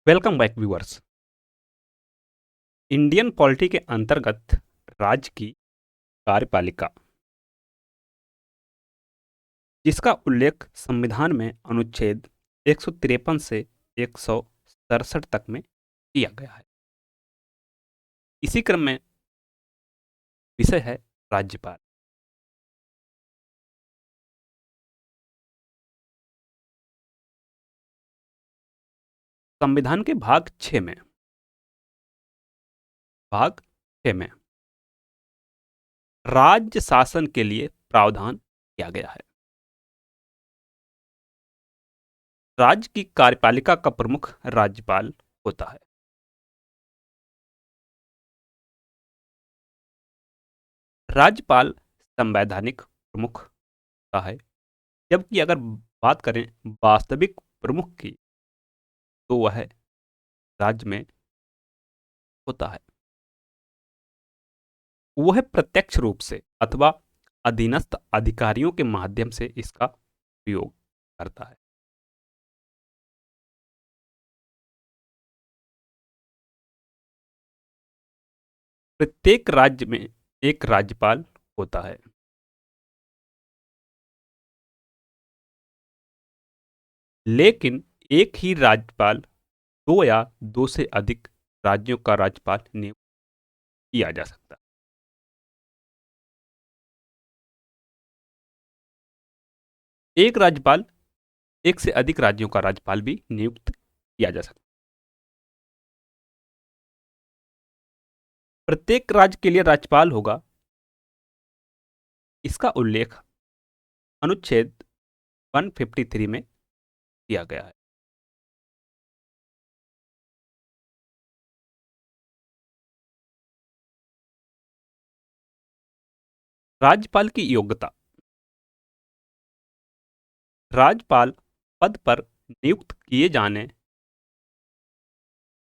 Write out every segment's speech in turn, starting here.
Welcome back viewers. Indian polity के अंतर्गत राज्य की कार्यपालिका, जिसका उल्लेख संविधान में अनुच्छेद 153 से 167 तक में किया गया है। इसी क्रम में विषय है राज्यपाल। संविधान के भाग 6 में राज्य शासन के लिए प्रावधान किया गया है। राज्य की कार्यपालिका का प्रमुख राज्यपाल होता है। राज्यपाल संवैधानिक प्रमुख होता है, जबकि अगर बात करें वास्तविक प्रमुख की, तो वह राज्य में होता है। वह प्रत्यक्ष रूप से अथवा अधीनस्थ अधिकारियों के माध्यम से इसका उपयोग करता है। प्रत्येक राज्य में एक राज्यपाल होता है, लेकिन एक ही राज्यपाल दो या दो से अधिक राज्यों का राज्यपाल नियुक्त किया जा सकता है। एक राज्यपाल एक से अधिक राज्यों का राज्यपाल भी नियुक्त किया जा सकता है। प्रत्येक राज्य के लिए राज्यपाल होगा, इसका उल्लेख अनुच्छेद 153 में किया गया है। राज्यपाल की योग्यता। राज्यपाल पद पर नियुक्त किए जाने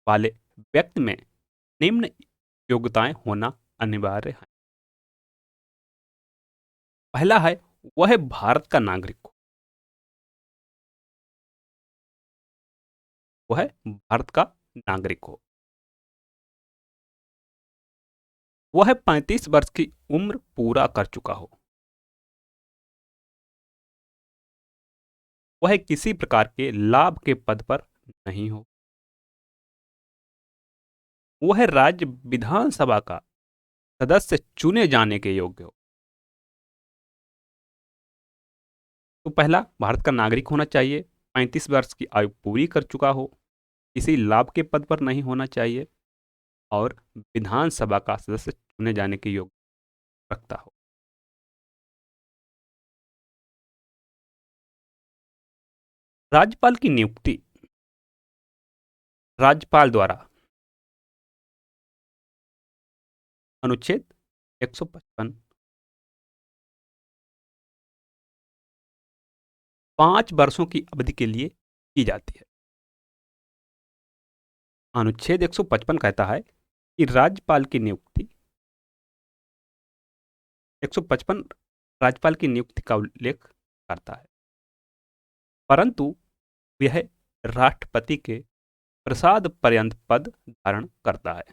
वाले व्यक्ति में निम्न योग्यताएं होना अनिवार्य है। पहला है, वह भारत का नागरिक हो। वह भारत का नागरिक हो। वह 35 वर्ष की उम्र पूरा कर चुका हो। वह किसी प्रकार के लाभ के पद पर नहीं हो। वह राज्य विधानसभा का सदस्य चुने जाने के योग्य हो। तो पहला, भारत का नागरिक होना चाहिए, 35 वर्ष की आयु पूरी कर चुका हो, किसी लाभ के पद पर नहीं होना चाहिए और विधानसभा का सदस्य चुने जाने के योग्य रखता हो। राज्यपाल की नियुक्ति राज्यपाल द्वारा अनुच्छेद 155 5 वर्षों की अवधि के लिए की जाती है। अनुच्छेद 155 कहता है कि राज्यपाल की नियुक्ति 155 राज्यपाल की नियुक्ति का उल्लेख करता है, परंतु यह राष्ट्रपति के प्रसाद पर्यंत पद धारण करता है।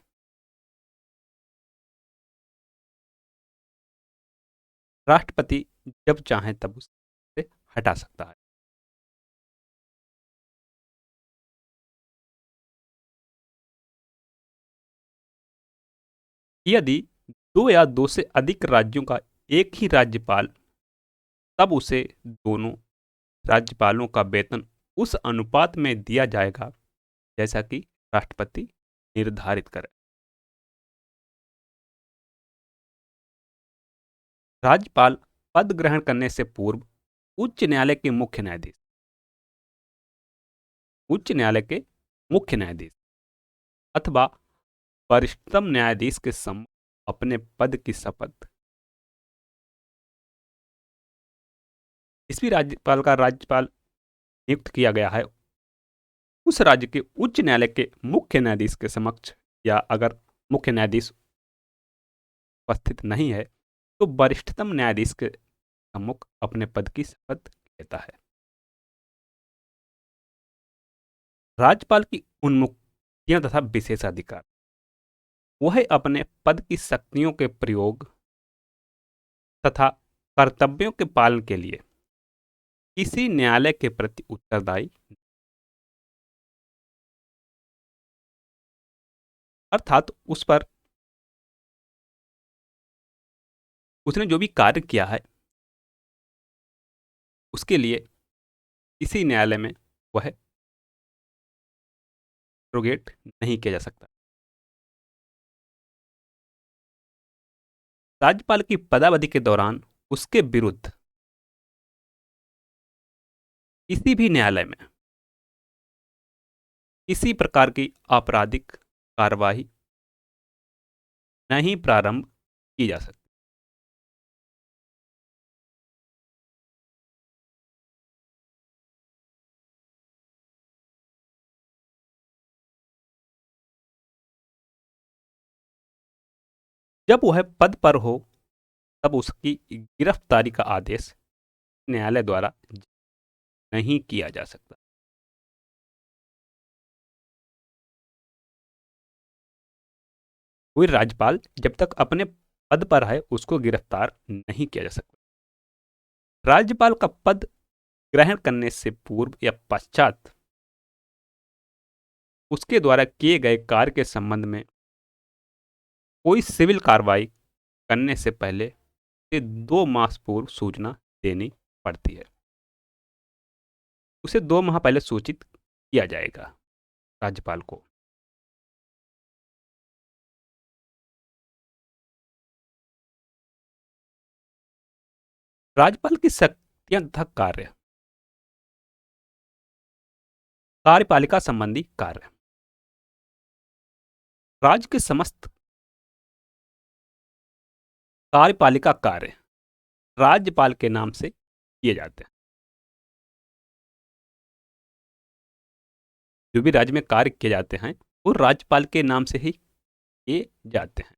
राष्ट्रपति जब चाहे तब उसे हटा सकता है। यदि दो या दो से अधिक राज्यों का एक ही राज्यपाल, तब उसे दोनों राज्यपालों का वेतन उस अनुपात में दिया जाएगा जैसा कि राष्ट्रपति निर्धारित करे। राज्यपाल पद ग्रहण करने से पूर्व उच्च न्यायालय के मुख्य न्यायाधीश उच्च न्यायालय के मुख्य न्यायाधीश अथवा वरिष्ठतम न्यायाधीश के सम्मुख अपने पद की शपथ, जिस भी राज्यपाल नियुक्त किया गया है उस राज्य के उच्च न्यायालय के मुख्य न्यायाधीश के समक्ष, या अगर मुख्य न्यायाधीश उपस्थित नहीं है तो वरिष्ठतम न्यायाधीश के सम्मुख अपने पद की शपथ लेता है। राज्यपाल की उन्मुक्तियां तथा विशेषाधिकार। वह अपने पद की शक्तियों के प्रयोग तथा कर्तव्यों के पालन के लिए किसी न्यायालय के प्रति उत्तरदायी, अर्थात उस पर उसने जो भी कार्य किया है उसके लिए किसी न्यायालय में वह प्रोगेट नहीं किया जा सकता। राज्यपाल की पदावधि के दौरान उसके विरुद्ध किसी भी न्यायालय में किसी प्रकार की आपराधिक कार्यवाही नहीं प्रारंभ की जा सकती। जब वह पद पर हो तब उसकी गिरफ्तारी का आदेश न्यायालय द्वारा नहीं किया जा सकता। कोई राज्यपाल जब तक अपने पद पर है उसको गिरफ्तार नहीं किया जा सकता। राज्यपाल का पद ग्रहण करने से पूर्व या पश्चात उसके द्वारा किए गए कार्य के संबंध में कोई सिविल कार्रवाई करने से पहले से 2 मास पूर्व सूचना देनी पड़ती है। उसे 2 माह पहले सूचित किया जाएगा राज्यपाल को। राज्यपाल की शक्तियां तथा कार्य। कार्यपालिका संबंधी कार्य। राज्य के समस्त कार्यपालिका कार्य राज्यपाल के नाम से किए जाते हैं। जो भी राज्य में कार्य किए जाते हैं वो राज्यपाल के नाम से ही किए जाते हैं।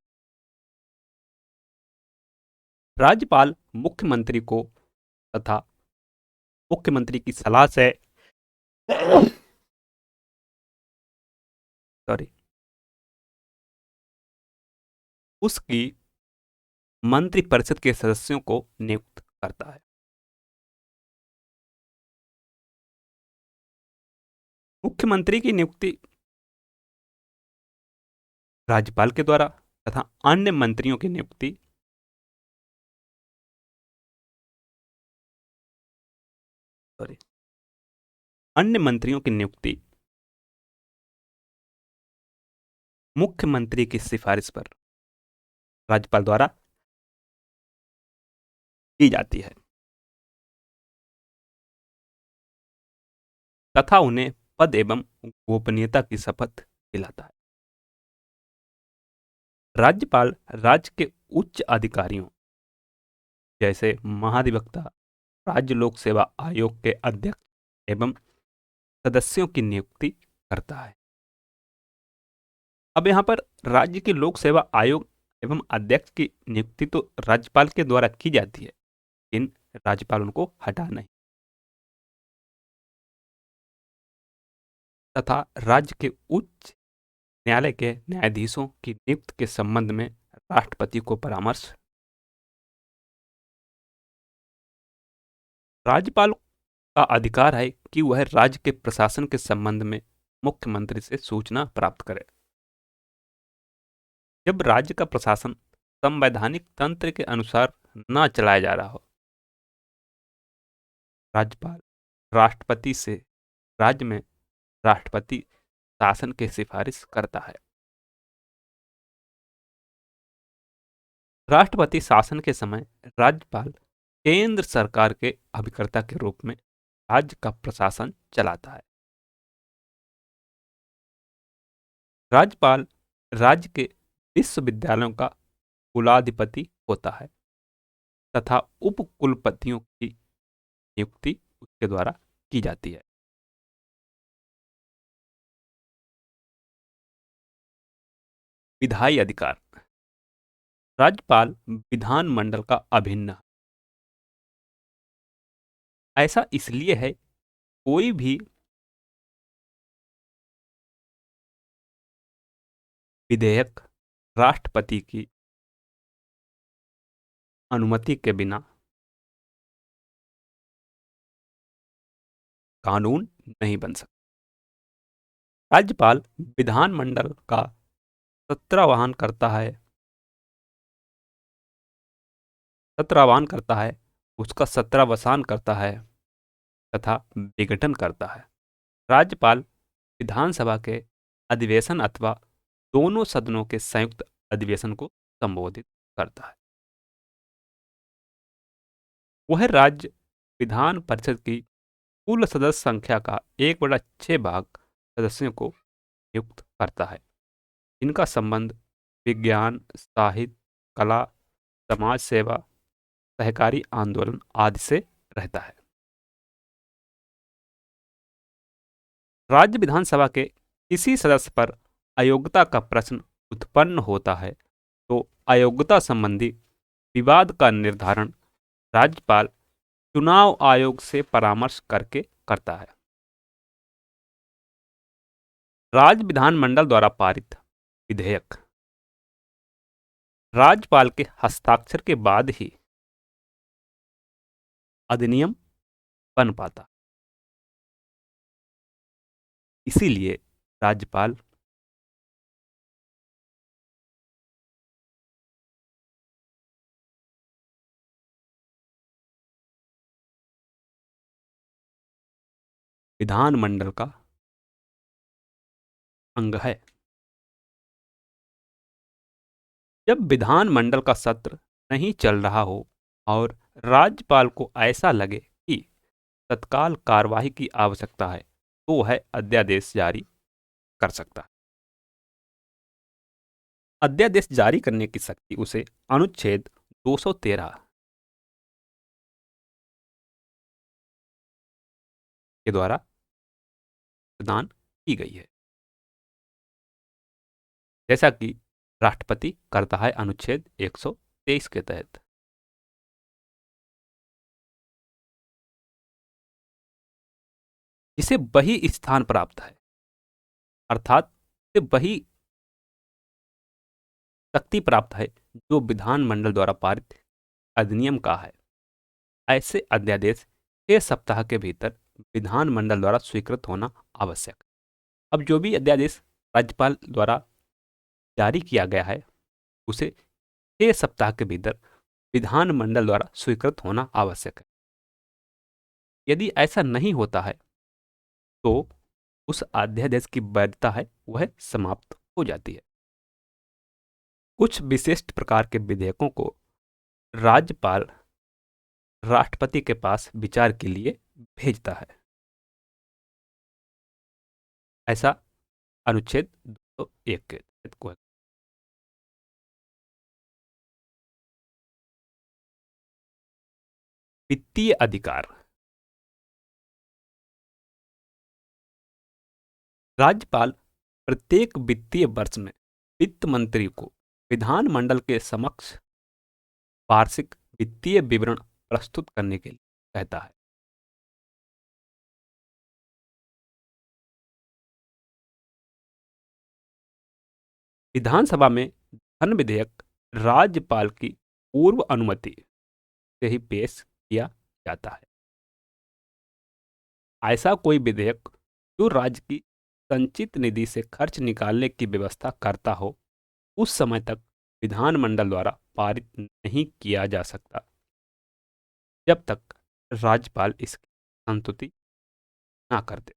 राज्यपाल मुख्यमंत्री को तथा मुख्यमंत्री की सलाह से सॉरी उसकी मंत्रिपरिषद के सदस्यों को नियुक्त करता है। मुख्यमंत्री की नियुक्ति राज्यपाल के द्वारा तथा अन्य मंत्रियों की नियुक्ति अन्य मंत्रियों की नियुक्ति मुख्यमंत्री की सिफारिश पर राज्यपाल द्वारा की जाती है तथा उन्हें पद एवं गोपनीयता की शपथ दिलाता है। राज्यपाल राज्य के उच्च अधिकारियों जैसे महाधिवक्ता, राज्य लोक सेवा आयोग के अध्यक्ष एवं सदस्यों की नियुक्ति करता है। अब यहाँ पर राज्य के लोक सेवा आयोग एवं अध्यक्ष की नियुक्ति तो राज्यपाल के द्वारा की जाती है, लेकिन राज्यपाल उनको हटा नहीं तथा राज्य के उच्च न्यायालय के न्यायाधीशों की नियुक्ति के संबंध में राष्ट्रपति को परामर्श। राज्यपाल का अधिकार है कि वह राज्य के प्रशासन के संबंध में मुख्यमंत्री से सूचना प्राप्त करे। जब राज्य का प्रशासन संवैधानिक तंत्र के अनुसार न चलाया जा रहा हो, राज्यपाल राष्ट्रपति से राज्य में राष्ट्रपति शासन की सिफारिश करता है। राष्ट्रपति शासन के समय राज्यपाल केंद्र सरकार के अभिकर्ता के रूप में राज्य का प्रशासन चलाता है। राज्यपाल राज्य के विश्वविद्यालयों का कुलाधिपति होता है तथा उप कुलपतियों की नियुक्ति उसके द्वारा की जाती है। विधायी अधिकार। राज्यपाल विधानमंडल का अभिन्न। ऐसा इसलिए है कोई भी विधेयक राष्ट्रपति की अनुमति के बिना कानून नहीं बन सकता। राज्यपाल विधानमंडल का सत्रावहन करता है, उसका सत्रावसान करता है तथा विघटन करता है। राज्यपाल विधानसभा के अधिवेशन अथवा दोनों सदनों के संयुक्त अधिवेशन को संबोधित करता है। वह राज्य विधान परिषद की कुल सदस्य संख्या का 1/6 भाग सदस्यों को नियुक्त करता है। इनका संबंध विज्ञान, साहित्य, कला, समाज सेवा, सहकारी आंदोलन आदि से रहता है। राज्य विधानसभा के किसी सदस्य पर अयोग्यता का प्रश्न उत्पन्न होता है तो अयोग्यता संबंधी विवाद का निर्धारण राज्यपाल चुनाव आयोग से परामर्श करके करता है। राज्य विधानमंडल द्वारा पारित विधेयक राज्यपाल के हस्ताक्षर के बाद ही अधिनियम बन पाता। इसीलिए राज्यपाल विधानमंडल का अंग है। जब विधानमंडल का सत्र नहीं चल रहा हो और राज्यपाल को ऐसा लगे कि तत्काल कार्यवाही की आवश्यकता है तो वह अध्यादेश जारी कर सकता है। अध्यादेश जारी करने की शक्ति उसे अनुच्छेद 213 के द्वारा प्रदान की गई है, जैसा कि राष्ट्रपति करता है अनुच्छेद 123 के तहत। जिसे वही स्थान प्राप्त है, अर्थात इसे वही शक्ति प्राप्त है जो विधानमंडल द्वारा पारित अधिनियम का है। ऐसे अध्यादेश 6 सप्ताह के भीतर विधानमंडल द्वारा स्वीकृत होना आवश्यक है। अब जो भी अध्यादेश राज्यपाल द्वारा जारी किया गया है उसे 6 सप्ताह के भीतर विधानमंडल द्वारा स्वीकृत होना आवश्यक है। यदि ऐसा नहीं होता है तो उस अध्यादेश की वैधता है वह समाप्त हो जाती है। कुछ विशिष्ट प्रकार के विधेयकों को राज्यपाल राष्ट्रपति के पास विचार के लिए भेजता है। ऐसा अनुच्छेद 201 के तहत को है। वित्तीय अधिकार राज्यपाल प्रत्येक वित्तीय वर्ष में वित्त मंत्री को विधानमंडल के समक्ष वार्षिक वित्तीय विवरण प्रस्तुत करने के लिए कहता है। विधानसभा में धन विधेयक राज्यपाल की पूर्व अनुमति से ही पेश किया जाता है। ऐसा कोई विधेयक जो राज्य की संचित निधि से खर्च निकालने की व्यवस्था करता हो उस समय तक विधानमंडल द्वारा पारित नहीं किया जा सकता जब तक राज्यपाल इसकी संस्तुति ना कर दे।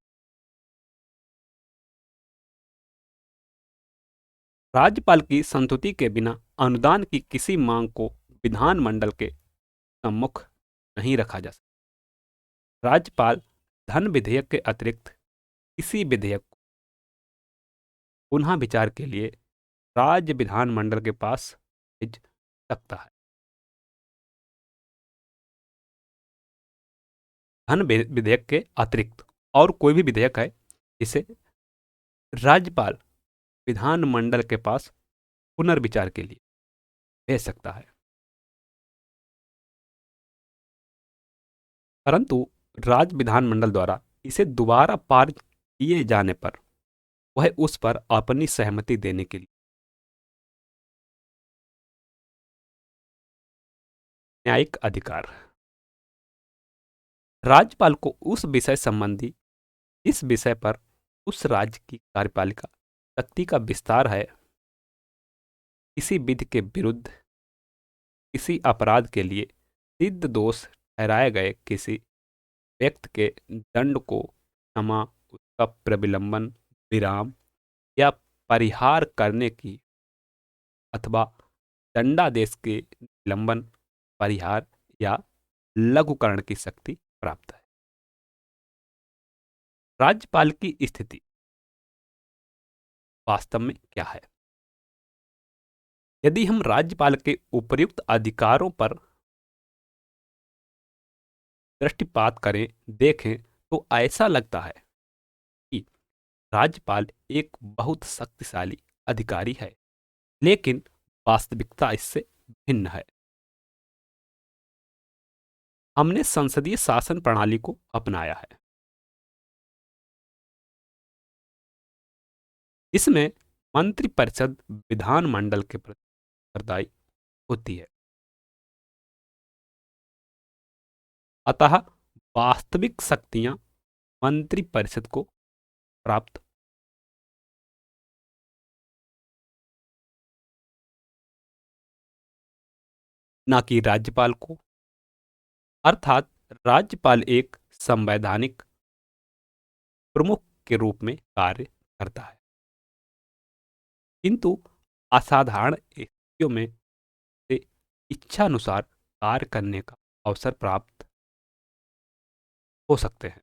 राज्यपाल की संस्तुति के बिना अनुदान की किसी मांग को विधानमंडल के सम्मुख नहीं रखा जा सकता। राज्यपाल धन विधेयक के अतिरिक्त किसी विधेयक को पुनः विचार के लिए राज्य विधानमंडल के पास भेज सकता है। धन विधेयक के अतिरिक्त और कोई भी विधेयक है जिसे राज्यपाल विधानमंडल के पास पुनर्विचार के लिए भेज सकता है, परंतु राज्य विधानमंडल द्वारा इसे दोबारा पारित किए जाने पर वह उस पर अपनी सहमति देने के लिए न्यायिक अधिकार। राज्यपाल को उस विषय संबंधी इस विषय पर उस राज्य की कार्यपालिका शक्ति का विस्तार है, किसी विधि के विरुद्ध किसी अपराध के लिए सिद्ध दोष ठहराए गए किसी व्यक्ति के दंड को क्षमा, उसका प्रविलंबन, विराम या परिहार करने की अथवा दंडादेश के निलंबन, परिहार या लघुकरण की शक्ति प्राप्त है। राज्यपाल की स्थिति वास्तव में क्या है? यदि हम राज्यपाल के उपर्युक्त अधिकारों पर दृष्टिपात करें, देखें, तो ऐसा लगता है कि राज्यपाल एक बहुत शक्तिशाली अधिकारी है, लेकिन वास्तविकता इससे भिन्न है। हमने संसदीय शासन प्रणाली को अपनाया है। इसमें मंत्रिपरिषद विधानमंडल के प्रति उत्तरदायी होती है। अतः वास्तविक शक्तियां मंत्रिपरिषद को प्राप्त, न कि राज्यपाल को। अर्थात राज्यपाल एक संवैधानिक प्रमुख के रूप में कार्य करता है, किंतु असाधारण स्थितियों में से इच्छानुसार कार्य करने का अवसर प्राप्त हो सकते हैं।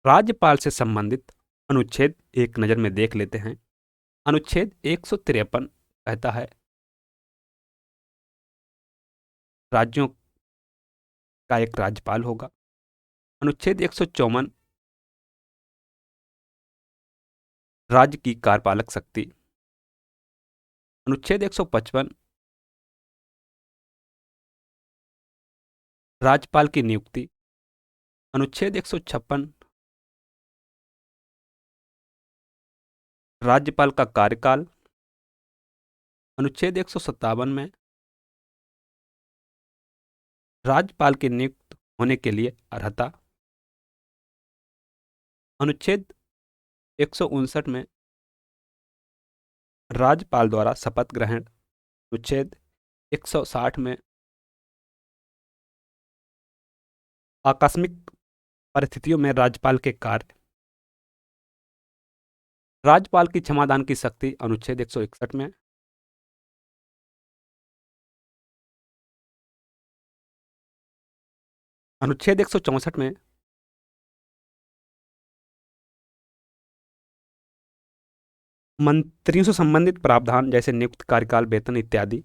राज्यपाल से संबंधित अनुच्छेद एक नज़र में देख लेते हैं। अनुच्छेद 153 कहता है, राज्यों का एक राज्यपाल होगा। अनुच्छेद 154 राज्य की कार्यपालक शक्ति। अनुच्छेद 155 राज्यपाल की नियुक्ति। अनुच्छेद 156 राज्यपाल का कार्यकाल। अनुच्छेद 157 में राज्यपाल के नियुक्त होने के लिए अर्हता। अनुच्छेद 159 में राज्यपाल द्वारा शपथ ग्रहण। अनुच्छेद 160 में आकस्मिक परिस्थितियों में राज्यपाल के कार्य। राज्यपाल की क्षमादान की शक्ति अनुच्छेद 161 में। अनुच्छेद 164 में मंत्रियों से संबंधित प्रावधान जैसे नियुक्त, कार्यकाल, वेतन इत्यादि।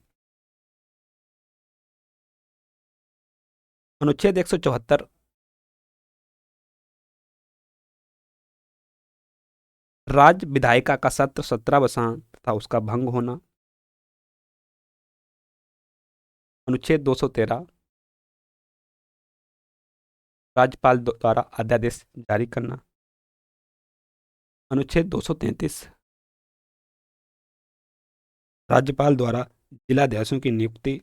अनुच्छेद 174 राज्य विधायिका का सत्र 17वां तथा उसका भंग होना। अनुच्छेद 213 राज्यपाल द्वारा अध्यादेश जारी करना। अनुच्छेद 233 राज्यपाल द्वारा जिलाध्यक्षों की नियुक्ति।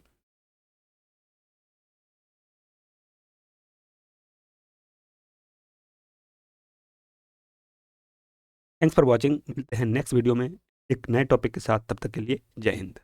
Thanks for watching. मिलते हैं नेक्स्ट वीडियो में एक नए टॉपिक के साथ। तब तक के लिए जय हिंद।